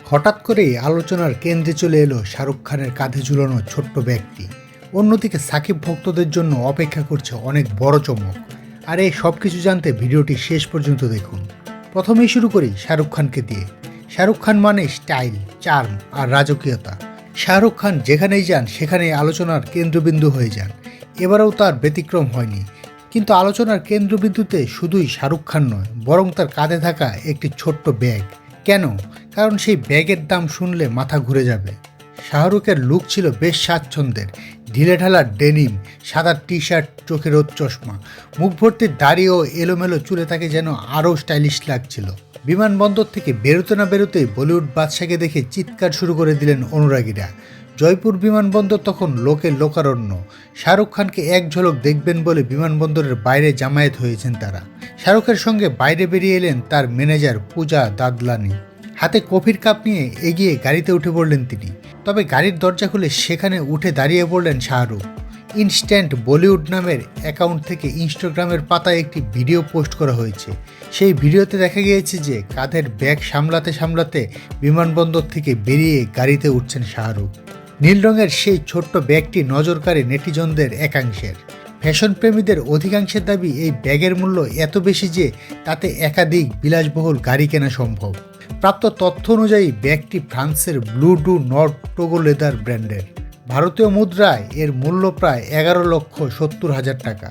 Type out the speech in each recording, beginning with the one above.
হঠাৎ করেই আলোচনার কেন্দ্রে চলে এলো শাহরুখ খানের কাঁধে ঝুলানো ছোট্ট ব্যাগটি। অন্যদিকে সাকিব ভক্তদের জন্য অপেক্ষা করছে অনেক বড় চমক। আর এই সব কিছু জানতে ভিডিওটি শেষ পর্যন্ত দেখুন। প্রথমেই শুরু করি শাহরুখ খানকে দিয়ে। শাহরুখ খান মানে স্টাইল, চার্ম আর রাজকীয়তা। শাহরুখ খান যেখানেই যান সেখানেই আলোচনার কেন্দ্রবিন্দু হয়ে যান। এবারেও তার ব্যতিক্রম হয়নি। কিন্তু আলোচনার কেন্দ্রবিন্দুতে শুধুই শাহরুখ খান নয়, বরং তার কাঁধে থাকা একটি ছোট্ট ব্যাগ। কেন? কারণ সেই ব্যাগের দাম শুনলে মাথা ঘুরে যাবে। শাহরুখের লুক ছিল বেশ স্বাচ্ছন্দ্যের। ঢিলেঢালা ডেনিম, সাদা টি শার্ট, চোখে রোদ চশমা, মুখ ভর্তি দাড়ি ও এলোমেলো চুলে তাকে যেন আরও স্টাইলিশ লাগছিল। বিমানবন্দর থেকে বেরোতে না বেরোতেই বলিউড বাদশাকে দেখে চিৎকার শুরু করে দিলেন অনুরাগীরা। জয়পুর বিমানবন্দর তখন লোকে লোকারণ্য। শাহরুখ খানকে এক ঝলক দেখবেন বলে বিমানবন্দরের বাইরে জামায়াত হয়েছেন তারা। শাহরুখের সঙ্গে বাইরে বেরিয়ে এলেন তার ম্যানেজার পূজা দাদলানি। হাতে কফির কাপ নিয়ে এগিয়ে গাড়িতে উঠে পড়লেন তিনি। তবে গাড়ির দরজা খুলে সেখানে উঠে দাঁড়িয়ে পড়লেন শাহরুখ। ইনস্ট্যান্ট বলিউড নামের অ্যাকাউন্ট থেকে ইনস্টাগ্রামের পাতায় একটি ভিডিও পোস্ট করা হয়েছে। সেই ভিডিওতে দেখা গিয়েছে যে কাঁধের ব্যাগ সামলাতে সামলাতে বিমানবন্দর থেকে বেরিয়ে গাড়িতে উঠছেন শাহরুখ। নীল রঙের সেই ছোট্ট ব্যাগটি নজর কাড়ে নেটিজনদের একাংশের। ফ্যাশন প্রেমীদের অধিকাংশের দাবি এই ব্যাগের মূল্য এত বেশি যে তাতে একাধিক বিলাসবহুল গাড়ি কেনা সম্ভব। প্রাপ্ত তথ্য অনুযায়ী ব্যাগটি ফ্রান্সের blue do north Togo leather ব্র্যান্ডের। ভারতীয় মুদ্রায় এর মূল্য প্রায় 11,70,000 টাকা।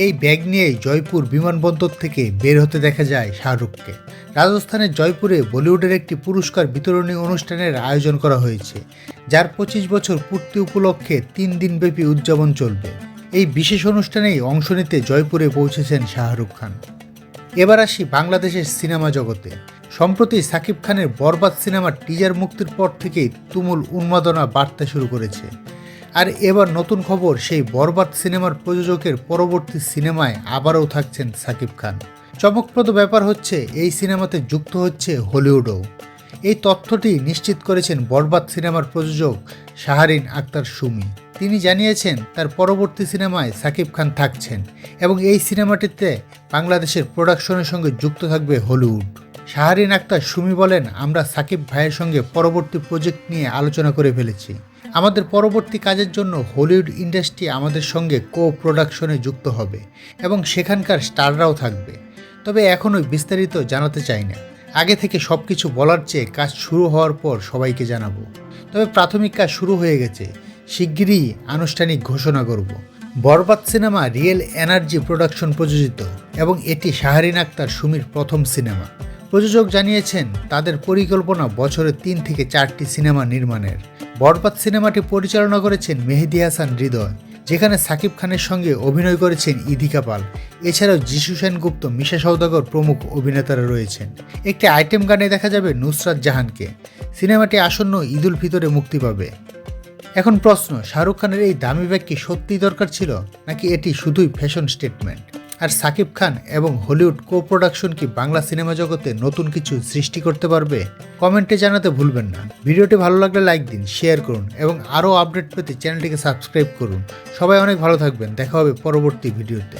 এই ব্যাগ নিয়েই জয়পুর বিমানবন্দর থেকে বের হতে দেখা যায় শাহরুখকে। রাজস্থানের জয়পুরে বলিউডের একটি পুরস্কার বিতরণী অনুষ্ঠানের আয়োজন করা হয়েছে, যার 25 বছর পূর্তি উপলক্ষে 3 দিনব্যাপী উদযাপন চলবে। এই বিশেষ অনুষ্ঠানেই অংশ নিতে জয়পুরে পৌঁছেছেন শাহরুখ খান। এবার আসি বাংলাদেশের সিনেমা জগতে। সম্প্রতি সাকিব খানের বরবাদ সিনেমার টিজার মুক্তির পর থেকেই তুমুল উন্মাদনা বাড়তে শুরু করেছে। আর এবার নতুন খবর, সেই বরবাদ সিনেমার প্রযোজকের পরবর্তী সিনেমায় আবারও থাকছেন সাকিব খান। চমকপ্রদ ব্যাপার হচ্ছে, এই সিনেমাতে যুক্ত হচ্ছে হলিউডও। এই তথ্যটি নিশ্চিত করেছেন বরবাদ সিনেমার প্রযোজক শাহরিন আক্তার সুমি। তিনি জানিয়েছেন তার পরবর্তী সিনেমায় সাকিব খান থাকছেন এবং এই সিনেমাটিতে বাংলাদেশের প্রোডাকশনের সঙ্গে যুক্ত থাকবে হলিউড। শাহরিন আক্তার সুমি বলেন, আমরা সাকিব ভাইয়ের সঙ্গে পরবর্তী প্রজেক্ট নিয়ে আলোচনা করে ফেলেছি। আমাদের পরবর্তী কাজের জন্য হলিউড ইন্ডাস্ট্রি আমাদের সঙ্গে কো প্রোডাকশনে যুক্ত হবে এবং সেখানকার স্টাররাও থাকবে। তবে এখনই বিস্তারিত জানাতে চাই না। আগে থেকে সব কিছু বলার চেয়ে কাজ শুরু হওয়ার পর সবাইকে জানাবো। তবে প্রাথমিক কাজ শুরু হয়ে গেছে, শিগগিরই আনুষ্ঠানিক ঘোষণা করব। বরবাদ সিনেমা রিয়েল এনার্জি প্রোডাকশন প্রযোজিত এবং এটি শাহরিন আক্তার সুমির প্রথম সিনেমা। প্রযোজক জানিয়েছেন তাদের পরিকল্পনা বছরে 3 থেকে 4টি সিনেমা নির্মাণের। বরবাদ সিনেমাটি পরিচালনা করেছেন মেহেদী হাসান হৃদয়, যেখানে সাকিব খানের সঙ্গে অভিনয় করেছেন ইদিকা পাল। এছাড়াও যিশু সেনগুপ্ত, মিশা সওদাগর প্রমুখ অভিনেতারা রয়েছেন। একটি আইটেম গানে দেখা যাবে নুসরাত জাহানকে। সিনেমাটি আসন্ন ঈদ উল ফিতরে মুক্তি পাবে। এখন প্রশ্ন, শাহরুখ খানের এই দামি ব্যাগ কি সত্যিই দরকার ছিল, নাকি এটি শুধুই ফ্যাশন স্টেটমেন্ট? আর সাকিব খান এবং হলিউড কো প্রোডাকশন কি বাংলা সিনেমা জগতে নতুন কিছু সৃষ্টি করতে পারবে? কমেন্টে জানাতে ভুলবেন না। ভিডিওটি ভালো লাগলে লাইক দিন, শেয়ার করুন এবং আরও আপডেট পেতে চ্যানেলটিকে সাবস্ক্রাইব করুন। সবাই অনেক ভালো থাকবেন। দেখা হবে পরবর্তী ভিডিওতে।